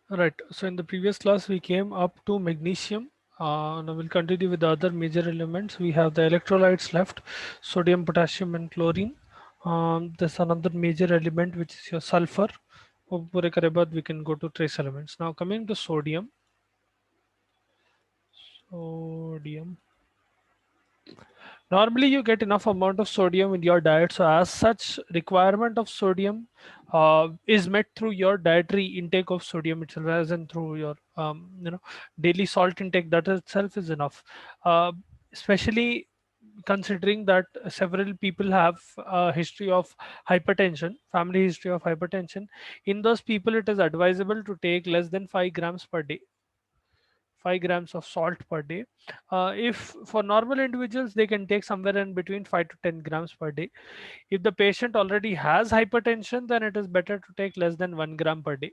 Right. So in the previous class, we came up to magnesium. Now we'll continue with the other major elements. We have the electrolytes left, sodium, potassium, and chlorine. There's another major element which is your sulfur. वो पूरे करे बाद we can go to trace elements. Now coming to sodium. Sodium. Normally, you get enough amount of sodium in your diet, so as such, requirement of sodium is met through your dietary intake of sodium itself, as in through your daily salt intake. That itself is enough. Especially considering that several people have a history of hypertension, family history of hypertension. In those people, it is advisable to take less than 5 grams per day. 5 grams of salt per day. If for normal individuals, they can take somewhere in between 5 to 10 grams per day. If the patient already has hypertension, then it is better to take less than 1 gram per day.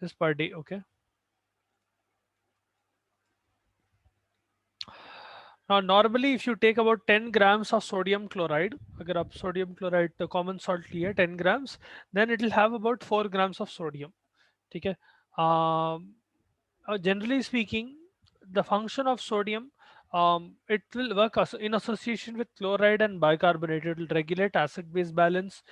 This per day, okay. Now, normally, if you take about 10 grams of sodium chloride, अगर आप sodium chloride the common salt लिया 10 grams, then it will have about 4 grams of sodium. ठीक है. Um, Generally speaking, the function of sodium, it will work in association with chloride and bicarbonate. It will regulate acid-base balance.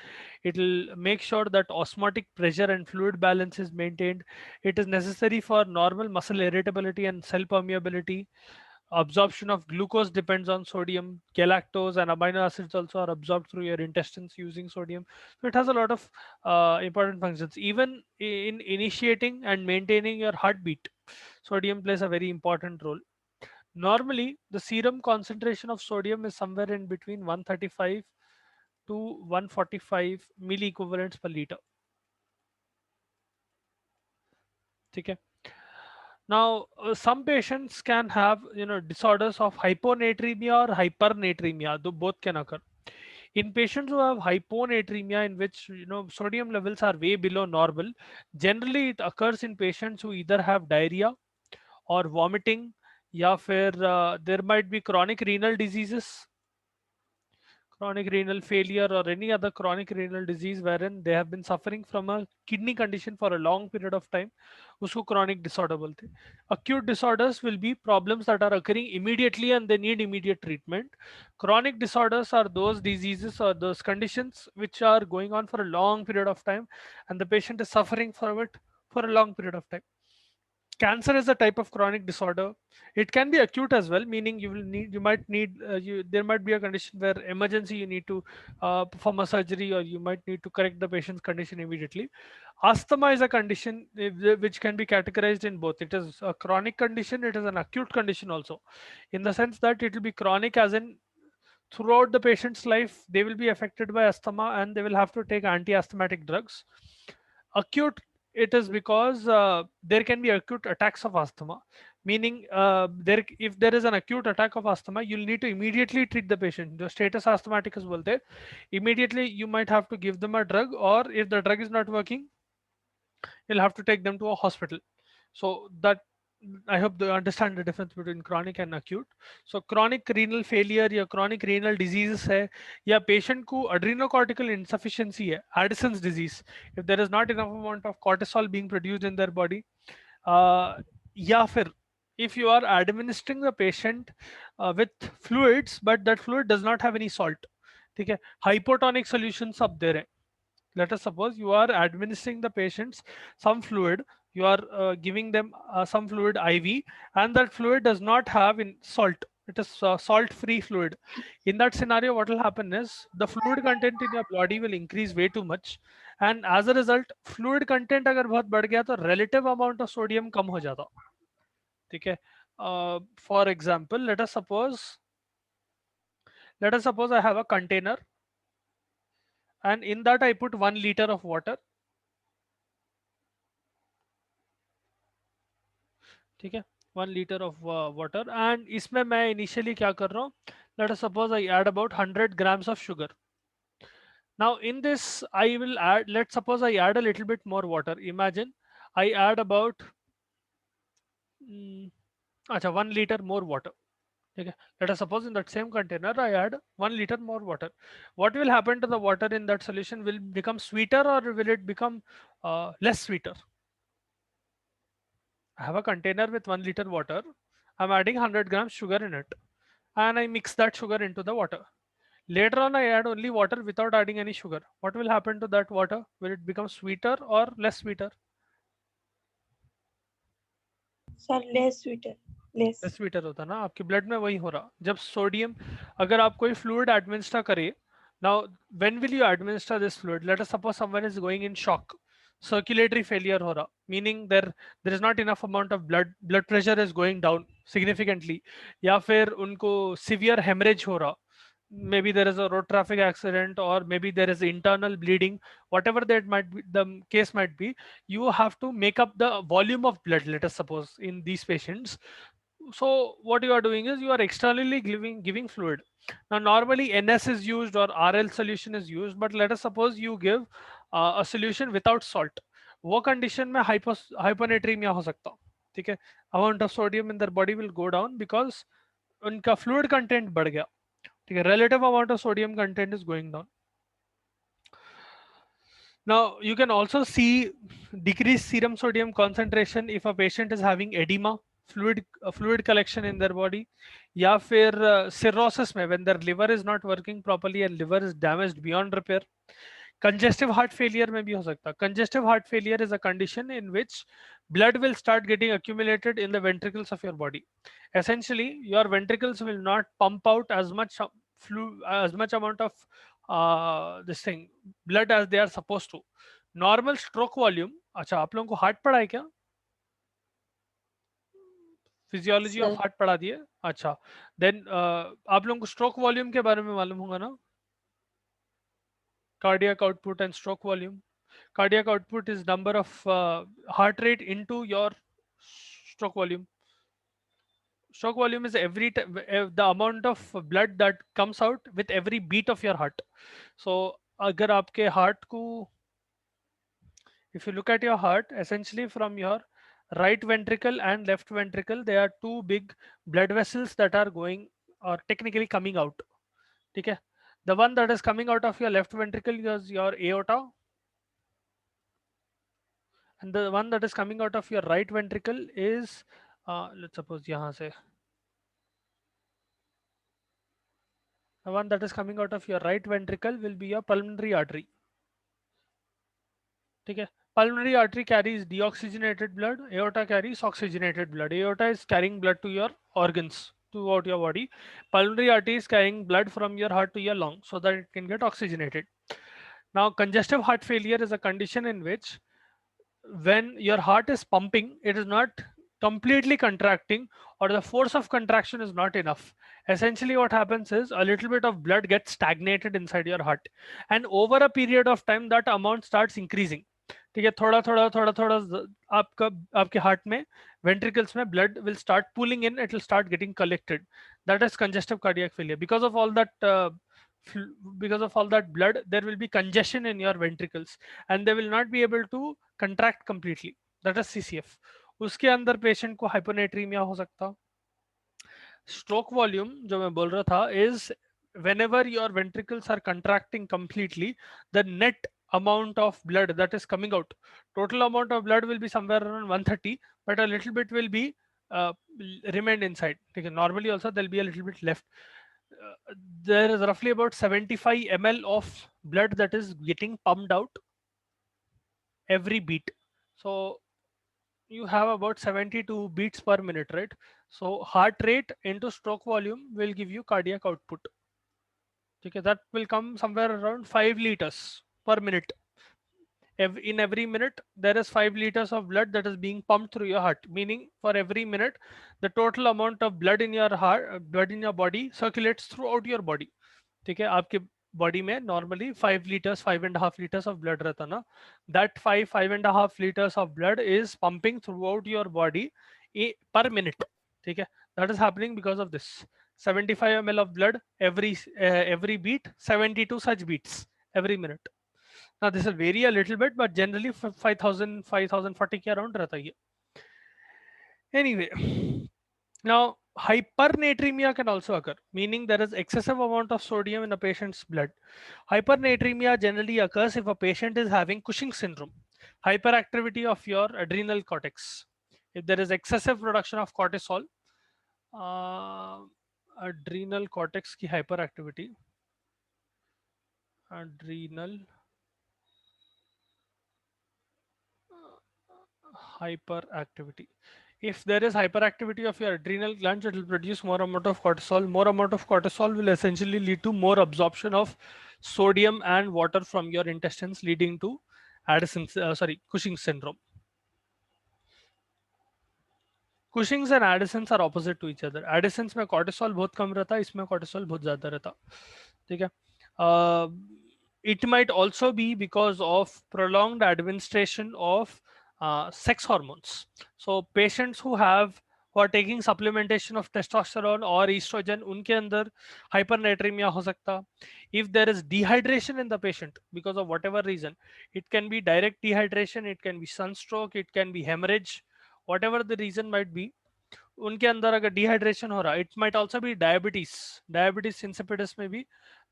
It will make sure that osmotic pressure and fluid balance is maintained. It is necessary for normal muscle irritability and cell permeability. Absorption of glucose depends on sodium. Galactose and amino acids also are absorbed through your intestines using sodium. So it has a lot of important functions. Even in initiating and maintaining your heartbeat, sodium plays a very important role. Normally, the serum concentration of sodium is somewhere in between 135 to 145 milliequivalents per liter. Okay. Now, some patients can have disorders of hyponatremia or hypernatremia. Though both can occur. In patients who have hyponatremia, in which sodium levels are way below normal, generally it occurs in patients who either have diarrhea or vomiting, या फिर there might be chronic renal diseases, chronic renal failure, or any other chronic renal disease wherein they have been suffering from a kidney condition for a long period of time. उसको chronic disorder बोलते हैं. Acute disorders will be problems that are occurring immediately and they need immediate treatment. Chronic disorders are those diseases or those conditions which are going on for a long period of time and the patient is suffering from it for a long period of time. Cancer is a type of chronic disorder. It can be acute as well, meaning you might need there might be a condition where emergency you need to perform a surgery, or you might need to correct the patient's condition immediately. Asthma is a condition which can be categorized in both. It is a chronic condition, it is an acute condition also, in the sense that it will be chronic as in throughout the patient's life they will be affected by asthma and they will have to take anti-asthmatic drugs. Acute, it is because there can be acute attacks of asthma, meaning there if there is an acute attack of asthma, you'll need to immediately treat the patient. The status asthmaticus bolte, immediately you might have to give them a drug, or if the drug is not working, you'll have to take them to a hospital. So that, I hope they understand the difference between chronic and acute. So chronic renal failure या chronic renal diseases है, या patient को adrenocortical insufficiency है, Addison's disease, if there is not enough amount of cortisol being produced in their body, uh, या फिर if you are administering the patient with fluids but that fluid does not have any salt, ठीक है, hypotonic solutions up there. Let us suppose you are administering the patients some fluid, you are giving them some fluid IV, and that fluid does not have in salt, it is salt free fluid. In that scenario, what will happen is the fluid content in your body will increase way too much, and as a result fluid content अगर बहुत बढ़ गया तो relative amount of sodium कम हो जाता. ठीक है. For example, let us suppose I have a container, and in that I put 1 liter of water. ठीक है, 1 liter of water, and इसमें मैं initially क्या कर रहा हूँ, let us suppose I add about 100 grams of sugar. Now in this I will add, let's suppose I add a little bit more water. Imagine I add about अच्छा 1 liter more water. Okay. Let us suppose in that same container I add 1 liter more water. What will happen to the water in that solution? Will it become sweeter or will it become less sweeter? I have a container with 1 liter water. I'm adding 100 grams sugar in it, and I mix that sugar into the water. Later on, I add only water without adding any sugar. What will happen to that water? Will it become sweeter or less sweeter? Sir, less sweeter. Less. Less sweeter होता है ना, आपके blood में वही हो रहा जब sodium, अगर आप कोई फ्लूइड एडमिनिस्टर करे, now when will you administer this fluid, let us suppose someone is going in shock, circulatory failure हो रहा, meaning there is not enough amount of blood, blood pressure is going down significantly, या फिर उनको severe haemorrhage हो रहा, maybe there is a road traffic accident, or maybe there is internal bleeding, whatever that might be, the case might be, you have to make up the volume of blood, let us suppose in these patients. So what you are doing is you are externally giving fluid. Now normally NS is used or RL solution is used, but let us suppose you give a solution without salt. वो condition में hyponatremia हो सकता, ठीक है, amount of sodium in their body will go down because उनका fluid content बढ़ गया, ठीक है, relative amount of sodium content is going down. Now, you can also see decreased serum sodium concentration if a patient is having edema, fluid collection in their body, या फिर cirrhosis में when their liver is not working properly and liver is damaged beyond repair. Congestive heart failure में भी हो सकता है. Congestive heart failure is a condition in which blood will start getting accumulated in the ventricles of your body. Essentially, your ventricles will not pump out as much amount of this thing blood as they are supposed to. Normal stroke volume, अच्छा आप लोगों को heart पढ़ा है क्या? Physiology of Sir, heart पढ़ा दिए, अच्छा. देन आप लोगों को स्ट्रोक वॉल्यूम के बारे में मालूम होगा ना, cardiac output and stroke volume. Cardiac output is number of heart rate into your stroke volume. Stroke volume is the amount of blood that comes out with every beat of your heart. So अगर आपके heart को, if you look at your heart, essentially from your right ventricle and left ventricle, there are two big blood vessels that are going or technically coming out. Okay, the one that is coming out of your left ventricle is your aorta, and the one that is coming out of your right ventricle is let's suppose यहाँ से, the one that is coming out of your right ventricle will be your pulmonary artery. ठीक है, pulmonary artery carries deoxygenated blood, aorta carries oxygenated blood. Aorta is carrying blood to your organs throughout your body, pulmonary artery is carrying blood from your heart to your lung so that it can get oxygenated. Now congestive heart failure is a condition in which when your heart is pumping, it is not completely contracting, or the force of contraction is not enough. Essentially, what happens is a little bit of blood gets stagnated inside your heart, and over a period of time, that amount starts increasing. ठीक है, थोड़ा थोड़ा थोड़ा थोड़ा आपका आपके heart में ventricles में blood will start pooling in, it will start getting collected. That is congestive cardiac failure. Because of all that blood, there will be congestion in your ventricles and they will not be able to contract completely. That is CCF. उसके अंदर patient को hyponatraemia हो सकता. Stroke volume जो मैं बोल रहा था is whenever your ventricles are contracting completely, the net amount of blood that is coming out, total amount of blood will be somewhere around 130, but a little bit will be uh, remained inside. Okay, normally also there'll be a little bit left. There is roughly about 75 ml of blood that is getting pumped out every beat. So you have about 72 beats per minute, right? So heart rate into stroke volume will give you cardiac output. Okay, that will come somewhere around 5 liters per minute. In every minute, there is 5 liters of blood that is being pumped through your heart. Meaning, for every minute, the total amount of blood in your heart, blood in your body circulates throughout your body. ठीक है, आपके body में normally 5 liters 5.5 liters of blood रहता ना, that 5.5 liters of blood is pumping throughout your body per minute. ठीक है, that is happening because of this 75 ml of blood every beat, 72 such beats every minute. Now this will vary a little bit, but generally 5040 के around रहता है. Anyway, now hypernatremia can also occur, meaning there is excessive amount of sodium in a patient's blood. Hypernatremia generally occurs if a patient is having Cushing syndrome, hyperactivity of your adrenal cortex. If there is excessive production of cortisol, adrenal cortex की hyperactivity, adrenal hyperactivity. If there is hyperactivity of your adrenal glands, it will produce more amount of cortisol. More amount of cortisol will essentially lead to more absorption of sodium and water from your intestines, leading to Cushing's syndrome. Cushing's and Addison's are opposite to each other. Addison's में cortisol बहुत कम रहता, इसमें cortisol बहुत ज़्यादा रहता. ठीक है? It might also be because of prolonged administration of sex hormones. So patients who are taking supplementation of testosterone or estrogen, उनके अंदर hypernatremia हो सकता. If there is dehydration in the patient because of whatever reason, it can be direct dehydration, it can be sunstroke, it can be hemorrhage, whatever the reason might be. उनके अंदर अगर dehydration हो रहा, it might also be diabetes insipidus में भी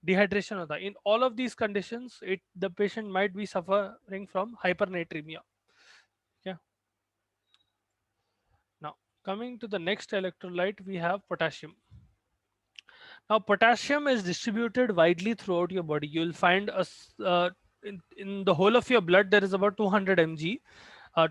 dehydration होता. In all of these conditions, the patient might be suffering from hypernatremia. Okay. Now coming to the next electrolyte, we have potassium. Now potassium is distributed widely throughout your body. You will find in the whole of your blood there is about 200 mg.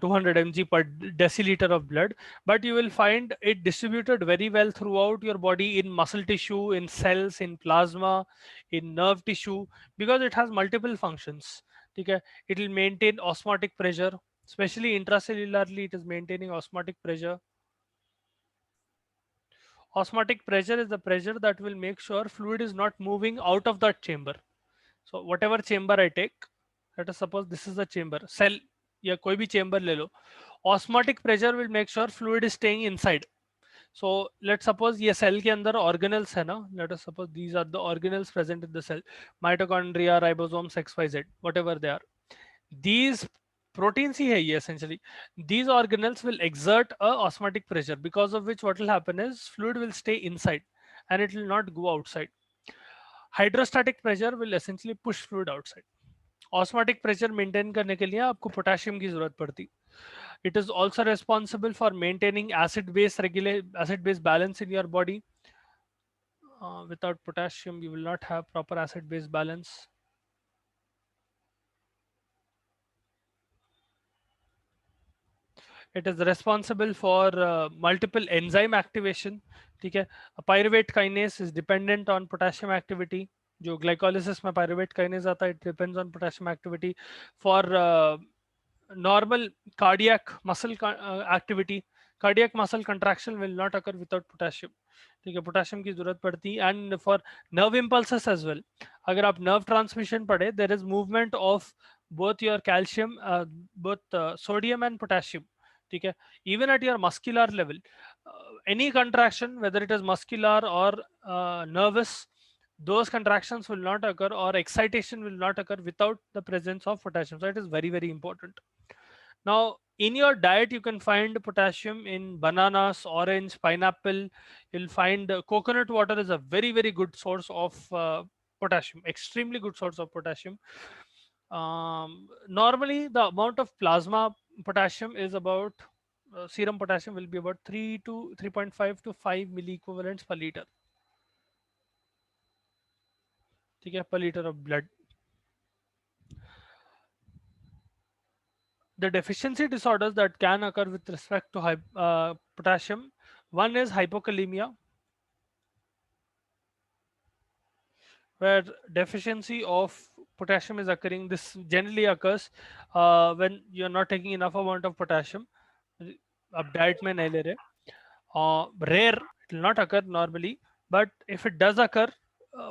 200 mg per deciliter of blood, but you will find it distributed very well throughout your body, in muscle tissue, in cells, in plasma, in nerve tissue, because it has multiple functions. Okay? It will maintain osmotic pressure, especially intracellularly. It is maintaining osmotic pressure. Osmotic pressure is the pressure that will make sure fluid is not moving out of that chamber. So whatever chamber I take, let us suppose this is the chamber, cell या कोई भी chamber ले लो, osmotic pressure will make sure fluid is staying inside. So let's suppose ये cell के अंदर organelles है ना, let us suppose these are the organelles present in the cell, mitochondria, ribosomes, XYZ, whatever they are. These proteins ही है ये essentially. These organelles will exert a osmotic pressure, because of which what will happen is fluid will stay inside and it will not go outside. Hydrostatic pressure will essentially push fluid outside. Osmotic pressure maintain करने के लिए आपको potassium की जरूरत पड़ती. It is also responsible for maintaining acid-base balance in your body. Without potassium, you will not have proper acid-base balance. It is responsible for multiple enzyme activation. ठीक है? Pyruvate kinase is dependent on potassium activity. जो glycolysis में pyruvate kinase आता है, it depends on potassium activity. For normal cardiac muscle activity, cardiac muscle contraction will not occur without potassium. ठीक है? Potassium की जरूरत पड़ती. And for nerve impulses as well, अगर आप nerve transmission पढ़े, there is movement of both your calcium, both sodium and potassium. ठीक है? Even at your muscular level, any contraction, whether it is muscular or nervous, those contractions will not occur, or excitation will not occur without the presence of potassium. So it is very, very important. Now, in your diet, you can find potassium in bananas, orange, pineapple. You'll find coconut water is a very, very good source of potassium, extremely good source of potassium. Normally, the amount of plasma potassium is about, serum potassium will be about 3.5 to 5 milliequivalents per liter. ठीक है? Per liter of blood. The deficiency disorders that can occur with respect to potassium, one is hypokalemia, where deficiency of potassium is occurring. This generally occurs when you're not taking enough amount of potassium. अब diet में नहीं ले रहे. Rare, it will not occur normally, but if it does occur,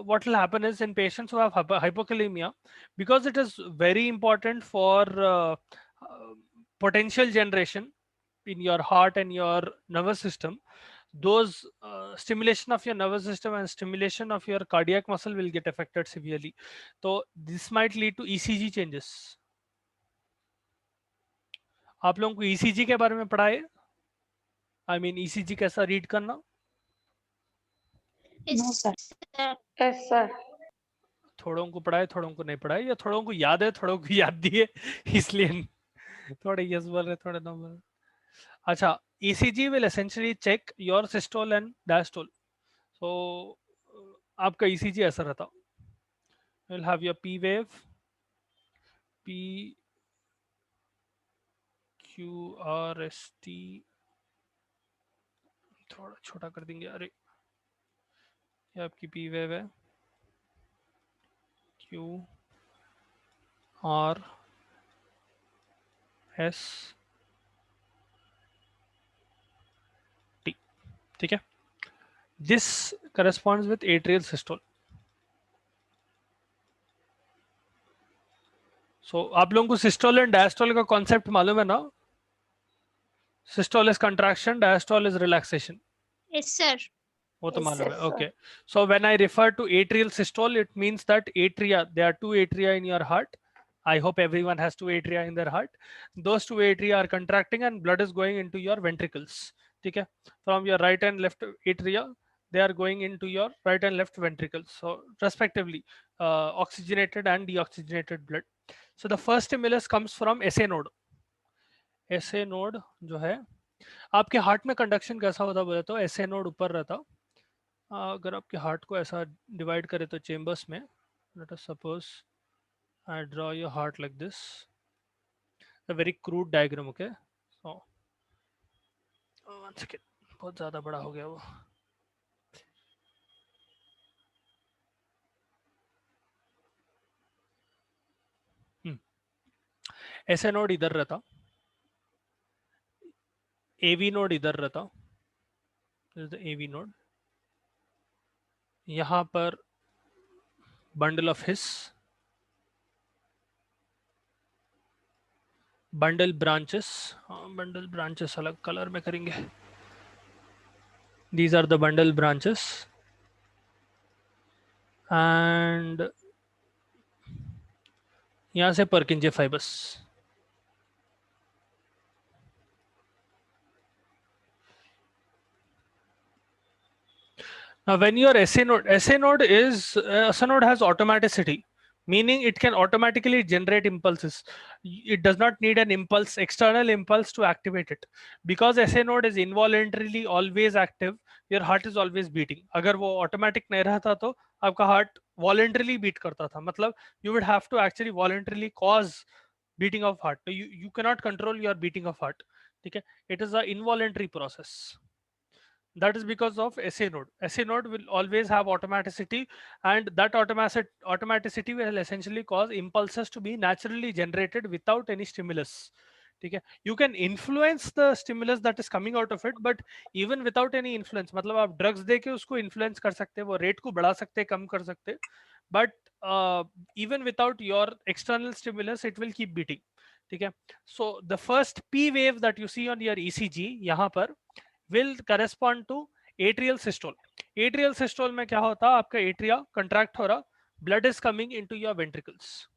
what will happen is, in patients who have hypokalemia, because it is very important for potential generation in your heart and your nervous system, those stimulation of your nervous system and stimulation of your cardiac muscle will get affected severely. So this might lead to ECG changes. आप लोगों को ECG के बारे में पढ़ा है? I mean ECG कैसा read करना? No, sir. Yes, sir. थोड़ों को पढ़ा है, थोड़ों को नहीं पढ़ा है, या थोड़ों को याद है, थोड़ों को याद दिए, इसलिए थोड़े यस बोल रहे, थोड़े नो बोल रहे. अच्छा, ECG will essentially check your systole and diastole. So आपका ECG ऐसा रहता, you'll have your P wave, P Q R S T, थोड़ा छोटा कर देंगे, अरे ये आपकी P wave है, Q R S T, ठीक है. This corresponds with atrial systole. So आप लोगों को सिस्टोल एंड डायस्टोल का कॉन्सेप्ट मालूम है ना? Systole is contraction, diastole is relaxation. Yes, sir. वो तो Yes, मालूम sir. है. Okay. So when I refer to atrial systole, it means that atria, there are two atria in your heart. I hope everyone has two atria in their heart. Those two atria are contracting and blood is going into your ventricles. ठीक है? From your right and left atria, they are going into your right and left ventricles. So respectively, oxygenated and deoxygenated blood. So the first stimulus comes from SA node. SA node जो है, आपके heart में conduction कैसा होता बोले तो SA node ऊपर रहता. अगर आपके हार्ट को ऐसा डिवाइड करें तो चेम्बर्स में, late us suppose I draw your heart like this, a very crude diagram. Okay, so one second, बहुत ज़्यादा बड़ा हो गया वो. ऐसे नोड इधर रहता, AV नोड इधर रहता, AV नोड. यहाँ पर bundle of his, bundle branches, bundle branches अलग कलर में करेंगे. These are the bundle branches and यहाँ से Purkinje fibers. Now, when your SA node SA node has automaticity, meaning it can automatically generate impulses. It does not need an impulse, external impulse to activate it. Because SA node is involuntarily always active, your heart is always beating. अगर वो automatic नहीं रहता तो आपका heart voluntarily beat करता था. मतलब you would have to actually voluntarily cause beating of heart. You cannot control your beating of heart. ठीक है? It is an involuntary process. That is because of SA node. SA node will always have automaticity, and that automaticity will essentially cause impulses to be naturally generated without any stimulus. ठीक है? You can influence the stimulus that is coming out of it, but even without any influence, मतलब आप drugs दे के उसको influence कर सकते हैं, वो rate को बढ़ा सकते हैं, कम कर सकते हैं, but even without your external stimulus, it will keep beating. ठीक है? So the first P wave that you see on your ECG यहाँ पर will correspond to atrial systole. Atrial systole में क्या होता है, आपका atria contract हो रहा, blood is coming into your ventricles.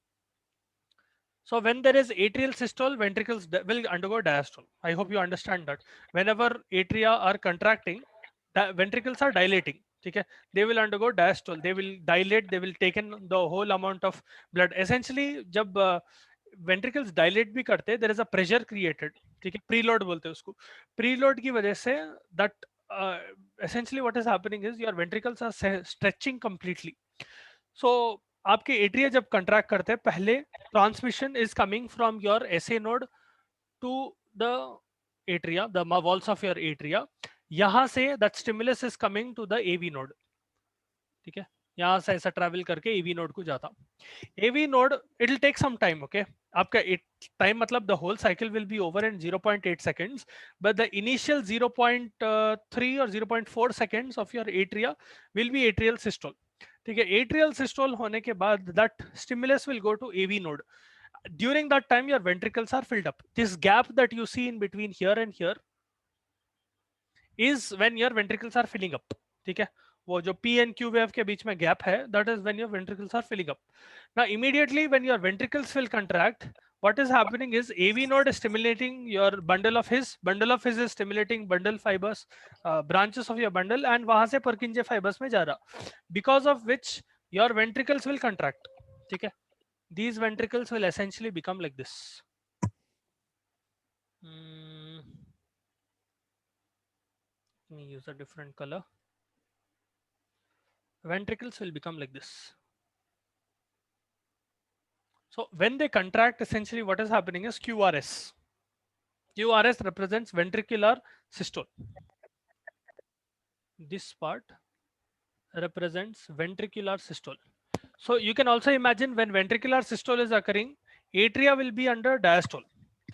So when there is atrial systole, ventricles will undergo diastole. I hope you understand that. Whenever atria are contracting, the ventricles are dilating. ठीक है? They will undergo diastole. They will dilate. They will take in the whole amount of blood. Essentially, जब ventricles dilate भी करते, there is a pressure created. ठीक है? Preload बोलते हैं उसको. Preload की वजह से that essentially what is happening is your ventricles are stretching completely. So आपके एट्रिया जब कंट्रैक्ट करते हैं, पहले transmission is coming from your SA node to the atria, the walls of your atria. यहां से that stimulus is coming to the AV node. ठीक है? यहां से ऐसा ट्रैवल करके AV नोड को जाता. AV node, it will take some time. Okay, आपका time मतलब the whole cycle will be over in 0.8 seconds, but the initial 0.3 or 0.4 seconds of your atria will be atrial systole. ठीक है? atrial systole होने के बाद that stimulus will go to AV node. During that time your ventricles are filled up. This gap that you see in between here and here is when your ventricles are filling up. ठीक है? वो जो P and Q wave के बीच में gap है, that is when your ventricles are filling up. Now immediately when your ventricles will contract, what is happening is AV node is stimulating your bundle of His is stimulating bundle fibers, branches of your bundle, and वहां से Purkinje fibers में जा रहा, because of which your ventricles will contract. ठीक है? These ventricles will essentially become like this. me use a different color. Ventricles will become like this. So when they contract, essentially what is happening is QRS. QRS represents ventricular systole. This part represents ventricular systole. So you can also imagine when ventricular systole is occurring, atria will be under diastole.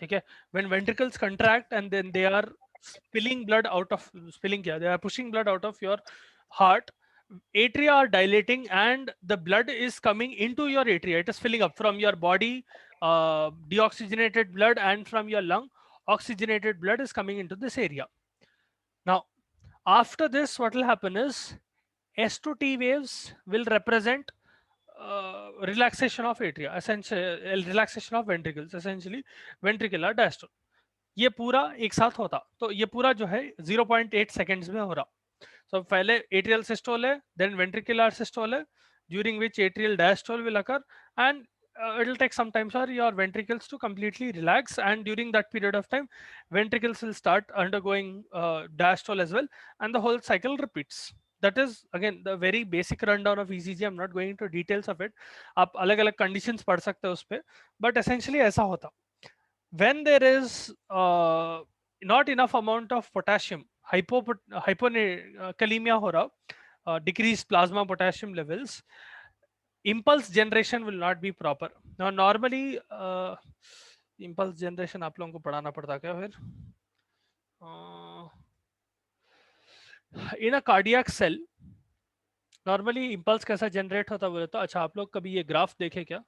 Okay, when ventricles contract and then they are spilling blood out of spilling here, they are pushing blood out of your heart. Atria are dilating and the blood is coming into your atria. It is filling up from your body, deoxygenated blood, and from your lung, oxygenated blood is coming into this area. Now, after this, what will happen is S2T waves will represent relaxation of atria, essentially relaxation of ventricles, essentially ventricular diastole. ये पूरा एक साथ होता, तो ये पूरा जो है 0.8 seconds में हो रहा. So पहले atrial systole है, then ventricular systole है, during which atrial diastole will occur, and it will take some time for your ventricles to completely relax, and during that period of time ventricles will start undergoing diastole as well, and the whole cycle repeats. That is again the very basic rundown of ECG. I'm not going into details of it. आप अलग अलग conditions पढ़ सकते हो उस पे, but essentially ऐसा होता. When there is not enough amount of potassium, hypokalemia हो रहा, decreased plasma potassium levels, impulse generation will not be proper. Now normally impulse generation आप लोगों को पढ़ाना पड़ता क्या फिर? In a cardiac cell normally impulse कैसा generate होता बोले तो, अच्छा आप लोग कभी ये ग्राफ देखे क्या?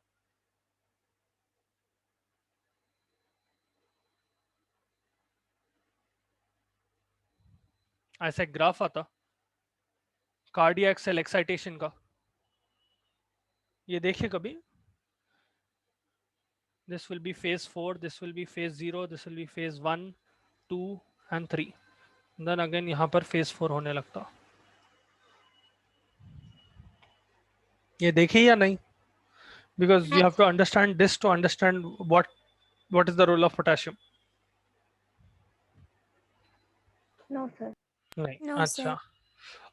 ऐसा एक ग्राफ आता कार्डियक सेल एक्साइटेशन का, ये देखिए कभी. This will be phase 4, this will be phase 0, this will be phase 1, 2 and 3. Then again यहाँ पर phase 4 होने लगता. ये देखिए या नहीं? Because you have to understand this to understand what is the role of potassium. No, sir. नहीं. No, अच्छा.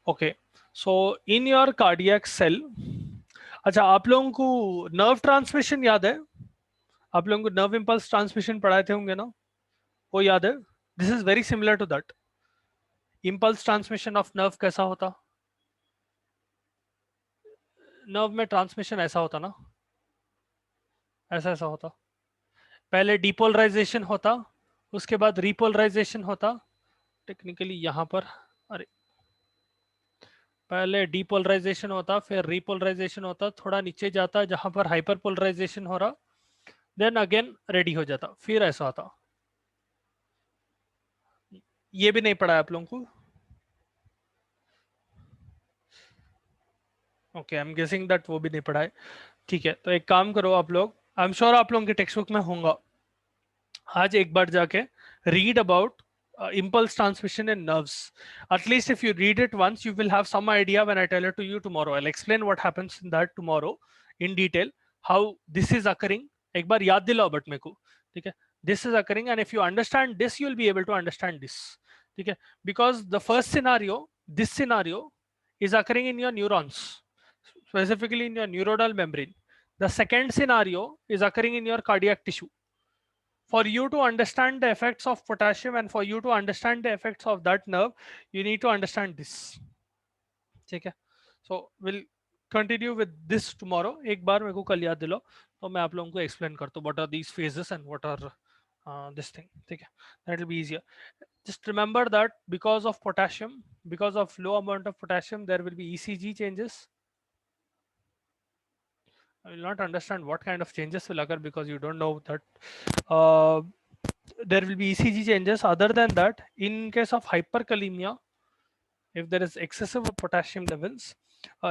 Okay. So in your cardiac cell, अच्छा आप लोगों को nerve transmission याद है? आप लोगों को nerve impulse transmission पढ़ाए थे होंगे ना? वो याद है? This is very similar to that. Impulse transmission of nerve कैसा होता? नर्व में ट्रांसमिशन ऐसा होता ना, ऐसा ऐसा होता. पहले डिपोलराइजेशन होता, उसके बाद रिपोलराइजेशन होता. टेक्निकली यहाँ पर अरे पहले डिपोलराइजेशन होता, फिर रिपोलराइजेशन होता, थोड़ा नीचे जाता जहां पर हाइपरपोलराइजेशन हो रहा, देन अगेन रेडी हो जाता, फिर ऐसा होता. ये भी नहीं पढ़ा है आप लोगों को? Okay, I am guessing that वो भी नहीं पढ़ा है. ठीक है, तो एक काम करो आप लोग, आई एम श्योर आप लोगों के टेक्स्ट बुक में होगा. आज एक बार जाके read about impulse transmission in nerves. At least if you read it once, you will have some idea when I tell it to you tomorrow. I'll explain what happens in that tomorrow in detail, how this is occurring. एक बार याद दिलाओ but मेरे को, ठीक है? This is occurring, and if you understand this, you will be able to understand this. ठीक है? Because the first scenario, this scenario is occurring in your neurons, specifically in your neuronal membrane. The second scenario is occurring in your cardiac tissue. For you to understand the effects of potassium and for you to understand the effects of that nerve, you need to understand this. Okay, so we'll continue with this tomorrow. एक बार मेरे को कल याद दिलाओ तो मैं आप लोगों को explain करता हूँ what are these phases and what are this thing. ठीक है, that will be easier. Just remember that because of potassium, because of low amount of potassium, there will be ECG changes. I will not understand what kind of changes will occur because you don't know that. There will be ECG changes. Other than that, in case of hyperkalemia, if there is excessive potassium levels,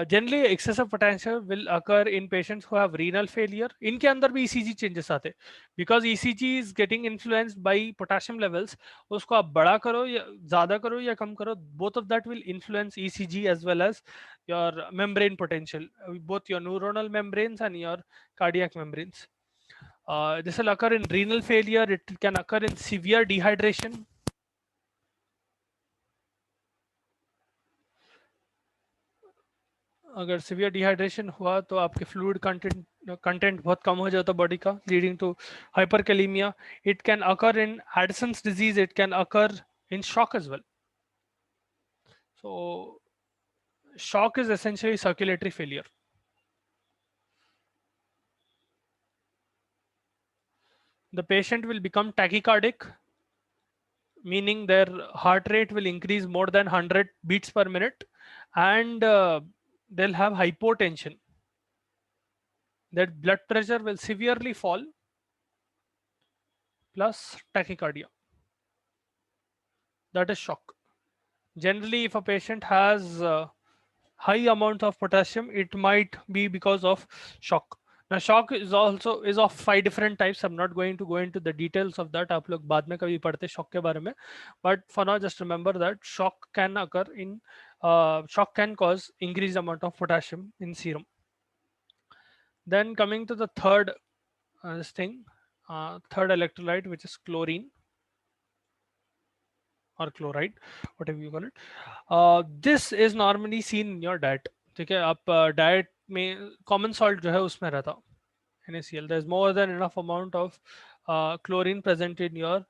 generally excessive potassium will occur in patients who have renal failure. इनके अंदर भी ECG changes आते, because ECG is getting influenced by potassium levels. उसको आप बड़ा करो या ज़्यादा करो या कम करो, both of that will influence ECG as well as your membrane potential, both your neuronal membranes and your cardiac membranes. This will occur in renal failure. It can occur in severe dehydration. अगर severe dehydration हुआ तो आपके fluid content बहुत कम हो जाता body का, leading to hyperkalaemia. It can occur in Addison's disease, it can occur in shock as well. So shock is essentially circulatory failure. The patient will become tachycardic, meaning their heart rate will increase more than 100 beats per minute, and they'll have hypotension. Their blood pressure will severely fall, plus tachycardia. That is shock. Generally, if a patient has high amount of potassium, it might be because of shock. Now shock is also is of 5 different types. I'm not going to go into the details of that. आप लोग बाद में कभी पढ़ते shock के बारे में. But for now, just remember that shock can occur in shock can cause increased amount of potassium in serum. Then coming to the third third electrolyte, which is chlorine or chloride, whatever you call it. This is normally seen in your diet. ठीक है, आप diet में common salt जो है उसमें रहता NaCl. There's more than enough amount of chlorine present in your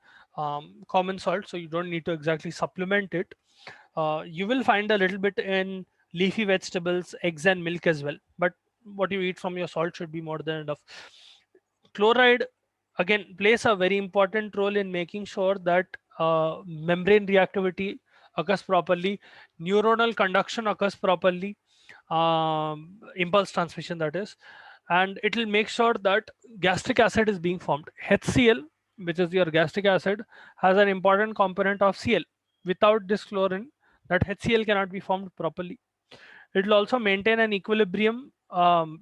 common salt, so you don't need to exactly supplement it. You will find a little bit in leafy vegetables, eggs, and milk as well. But what you eat from your salt should be more than enough. Chloride again plays a very important role in making sure that membrane reactivity occurs properly, neuronal conduction occurs properly, impulse transmission, that is, and it will make sure that gastric acid is being formed. HCl, which is your gastric acid, has an important component of Cl. Without this chlorine, that HCl cannot be formed properly. It will also maintain an equilibrium,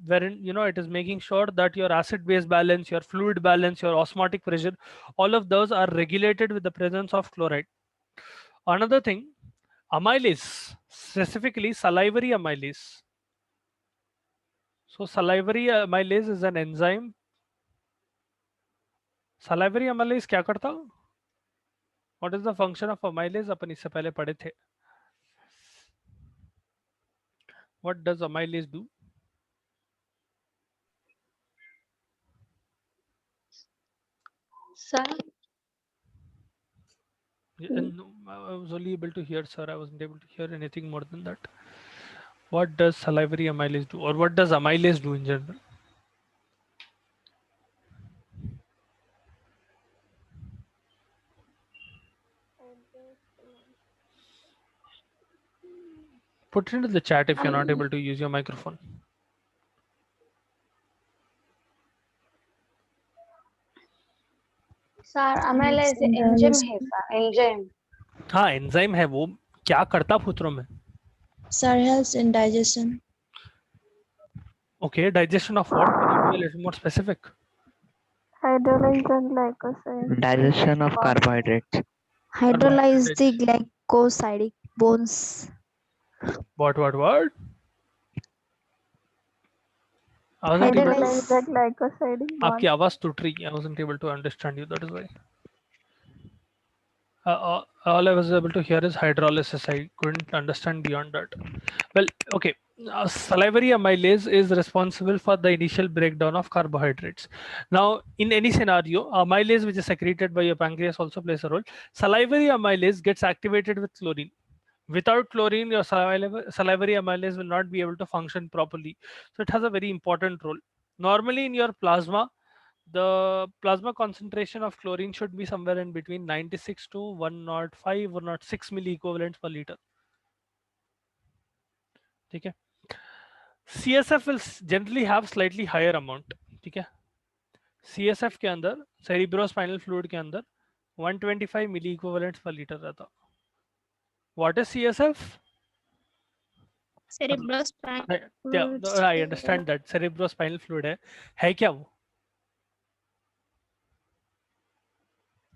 wherein it is making sure that your acid base balance, your fluid balance, your osmotic pressure, all of those are regulated with the presence of chloride. Another thing, amylase, specifically salivary amylase. So salivary amylase is an enzyme. Salivary amylase क्या करता? What is the function of amylase? अपन इससे पहले पढ़े थे. What does amylase do? Sir, No, I was only able to hear, sir. I wasn't able to hear anything more than that. What does salivary amylase do, or what does amylase do in general? Put it into the chat if you're not able to use your microphone. sir, amylase enzyme है sir, enzyme. हाँ, enzyme है वो. क्या करता फूत्रों में? Sir, helps in digestion. Okay, digestion of what? Can you be a little more specific? Hydrolyze the glycoside. Digestion of carbohydrates. Hydrolyze the Carbohydrates. glycosidic bonds. What? I wasn't able to, Hydrolyze the glycosidic bond. आपकी आवाज टूट रही है. I wasn't able to understand you. That is why. All I was able to hear is hydrolysis. I couldn't understand beyond that. Well, okay. Salivary amylase is responsible for the initial breakdown of carbohydrates. Now, in any scenario, amylase, which is secreted by your pancreas, also plays a role. Salivary amylase gets activated with chlorine. Without chlorine, your salivary amylase will not be able to function properly. So it has a very important role. Normally, in your plasma, the plasma concentration of chlorine should be somewhere in between 96 to 105 or 106 milliequivalents per liter. ठीक है. CSF will generally have slightly higher amount. ठीक है. CSF के अंदर, cerebrospinal fluid के अंदर 125 milliequivalents per liter रहता. What is CSF? Cerebrospinal Yeah, I understand that cerebrospinal fluid है क्या वो?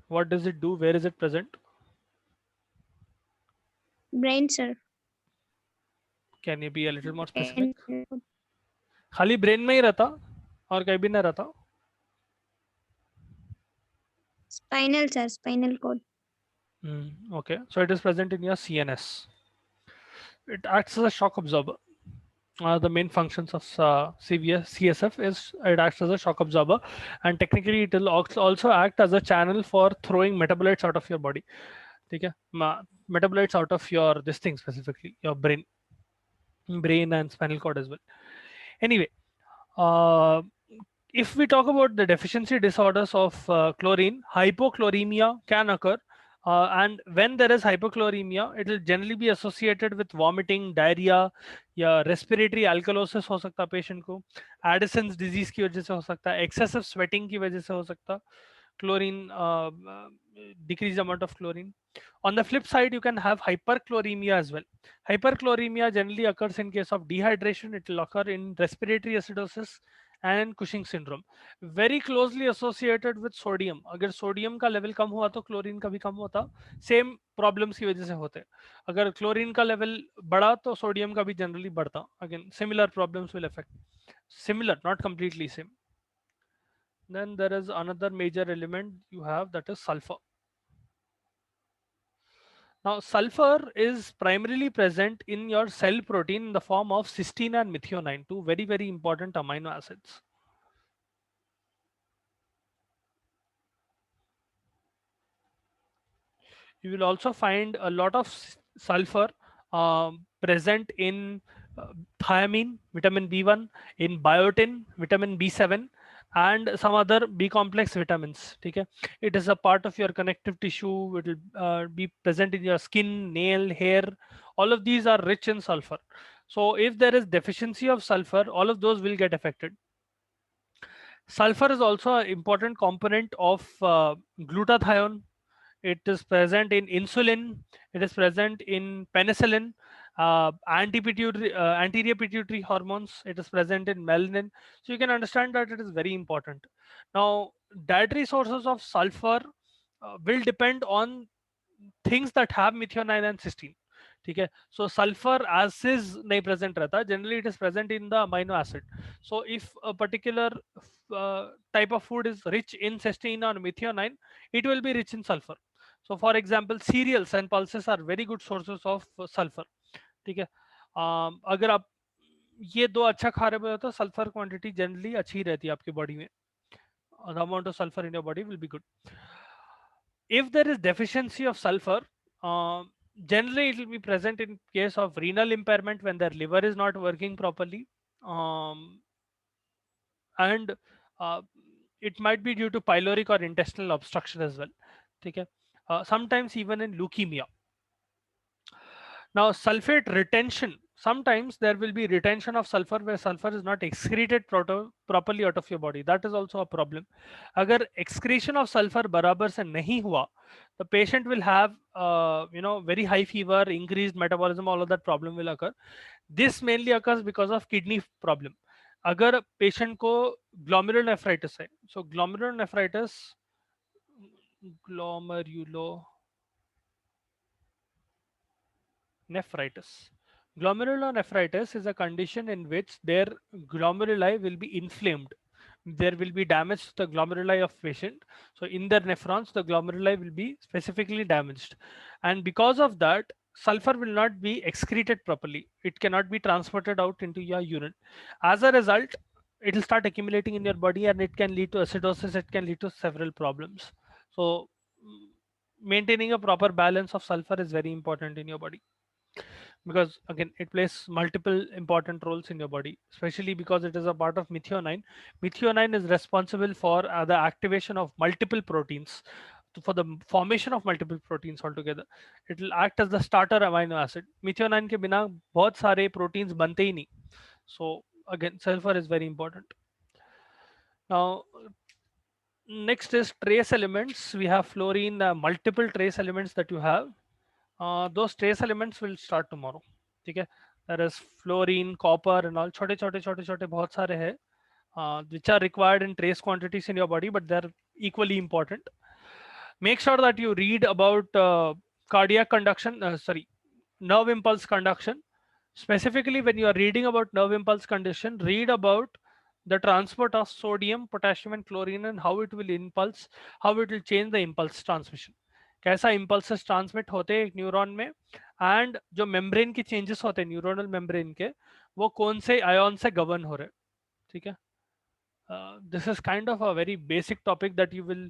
What does it do? Where is it present? brain, sir. Can you be a little more specific? खाली brain में ही रहता और कहीं भी ना रहता? Spinal, sir. Spinal cord. Okay, so it is present in your CNS. It acts as a shock absorber. The main functions of CSF is it acts as a shock absorber, and technically it will also act as a channel for throwing metabolites out of your body. Okay, metabolites out of your this thing, specifically your brain and spinal cord as well. Anyway, uh, if we talk about the deficiency disorders of chlorine, hypochloremia can occur. And when there is hypochloremia, it will generally be associated with vomiting, diarrhea, या respiratory alkalosis हो सकता है patient को, Addison's disease की वजह से हो सकता है, excessive sweating की वजह से हो सकता है, chlorine, decreased amount of chlorine. On the flip side, you can have hyperchloremia as well. Hyperchloremia generally occurs in case of dehydration. It will occur in respiratory acidosis and Cushing syndrome. Very closely associated with sodium. अगर sodium का level कम हुआ तो chlorine का भी कम होता, same problems की वजह से होते. अगर क्लोरीन का लेवल बढ़ा तो सोडियम का भी जनरली बढ़ता. Again, similar problems will affect. Similar, not completely same. Then there is another major element you have, that is sulfur. Now, sulfur is primarily present in your cell protein in the form of cysteine and methionine, two very, very important amino acids. You will also find a lot of sulfur present in thiamine, vitamin B1, in biotin, vitamin B7, and some other B complex vitamins. Okay? It is a part of your connective tissue. It will be present in your skin, nail, hair. All of these are rich in sulfur. So if there is deficiency of sulfur, all of those will get affected. Sulfur is also an important component of glutathione. It is present in insulin. It is present in penicillin, anterior pituitary hormones. It is present in melanin. So you can understand that it is very important. Now, dietary sources of sulfur will depend on things that have methionine and cysteine. ठीक है, so sulfur as is नहीं present रहता, generally it is present in the amino acid. So if a particular type of food is rich in cysteine or methionine, it will be rich in sulfur. So for example, cereals and pulses are very good sources of sulfur. ठीक है, अगर आप ये दो अच्छा खा रहे हो तो सल्फर क्वांटिटी जनरली अच्छी रहती है आपकी बॉडी में. The amount of sulfur in your body will be good. If there is deficiency of sulfur, generally it will be present in case of renal impairment when their liver is not working properly, and it might be due to pyloric or intestinal obstruction as well. Okay? Sometimes even in leukemia. Now, sulfate retention. Sometimes there will be retention of sulfur where sulfur is not excreted properly out of your body. That is also a problem. Agar excretion of sulfur barabar se nahi hua, the patient will have very high fever, increased metabolism, all of that problem will occur. This mainly occurs because of kidney problem. Agar patient ko glomerulonephritis hai, so glomerulonephritis nephritis. Glomerulonephritis is a condition in which their glomeruli will be inflamed. There will be damage to the glomeruli of patient. So in their nephrons, the glomeruli will be specifically damaged. And because of that, sulfur will not be excreted properly. It cannot be transported out into your urine. As a result, it will start accumulating in your body and it can lead to acidosis. It can lead to several problems. So maintaining a proper balance of sulfur is very important in your body, because again it plays multiple important roles in your body, especially because it is a part of methionine. Methionine is responsible for the activation of multiple proteins, for the formation of multiple proteins altogether. It will act as the starter amino acid. Methionine के बिना बहुत सारे proteins बनते ही नहीं. So again, sulfur is very important. Now, next is trace elements. We have fluorine, multiple trace elements that you have. Those trace elements will start tomorrow. ठीक है, there is fluorine, copper and all छोटे छोटे बहुत सारे हैं which are required in trace quantities in your body, but they're equally important. Make sure that you read about cardiac conduction, nerve impulse conduction. Specifically, when you are reading about nerve impulse conduction, read about the transport of sodium, potassium and chlorine and how it will impulse, how it will change the impulse transmission. कैसा impulses transmit होते हैं एक neuron में, and जो membrane की changes होते हैं neuronal membrane के, वो कौन से आयन से गवर्न हो रहे, ठीक है. This is kind of a very basic topic that you will